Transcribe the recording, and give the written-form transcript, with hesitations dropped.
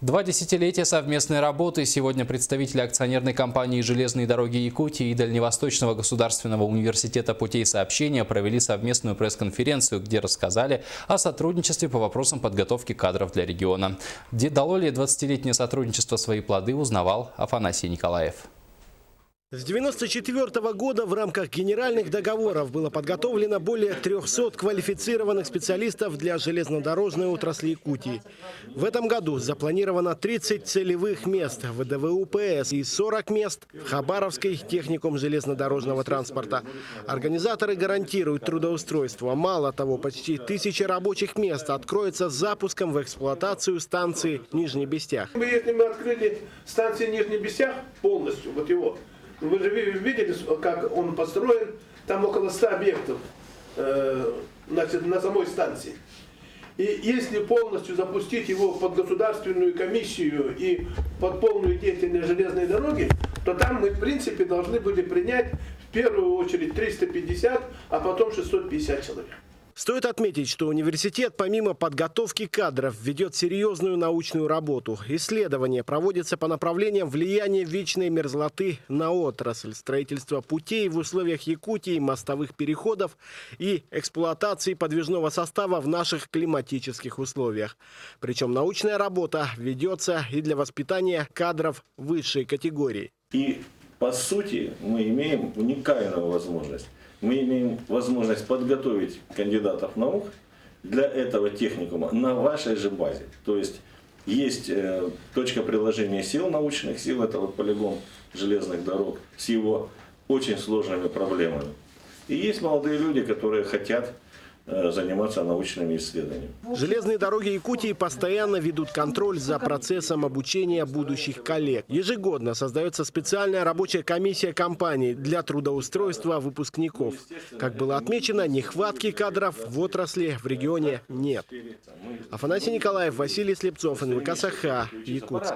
2 десятилетия совместной работы. Сегодня представители акционерной компании «Железные дороги Якутии» и Дальневосточного государственного университета путей сообщения провели совместную пресс-конференцию, где рассказали о сотрудничестве по вопросам подготовки кадров для региона. Дало ли 20-летнее сотрудничество свои плоды, узнавал Афанасий Николаев. С 1994 года в рамках генеральных договоров было подготовлено более 300 квалифицированных специалистов для железнодорожной отрасли Якутии. В этом году запланировано 30 целевых мест в ВДВ УПС и 40 мест в Хабаровской техникум железнодорожного транспорта. Организаторы гарантируют трудоустройство. Мало того, почти 1000 рабочих мест откроется с запуском в эксплуатацию станции Нижний Бестях. Если мы открыли станцию Нижний Бестях полностью, вот его, вы же видели, как он построен, там около 100 объектов значит, на самой станции. И если полностью запустить его под государственную комиссию и под полную деятельность железной дороги, то там мы в принципе должны были принять в первую очередь 350, а потом 650 человек. Стоит отметить, что университет помимо подготовки кадров ведет серьезную научную работу. Исследования проводятся по направлениям влияния вечной мерзлоты на отрасль, строительства путей в условиях Якутии, мостовых переходов и эксплуатации подвижного состава в наших климатических условиях. Причем научная работа ведется и для воспитания кадров высшей категории. И по сути мы имеем уникальную возможность. Мы имеем возможность подготовить кандидатов наук для этого техникума на вашей же базе. То есть точка приложения сил, научных сил, это вот полигон железных дорог с его очень сложными проблемами. И есть молодые люди, которые хотят заниматься научными исследованиями. Железные дороги Якутии постоянно ведут контроль за процессом обучения будущих коллег. Ежегодно создается специальная рабочая комиссия компании для трудоустройства выпускников. Как было отмечено, нехватки кадров в отрасли в регионе нет. Афанасий Николаев, Василий Слепцов, НВК «Саха», Якутск.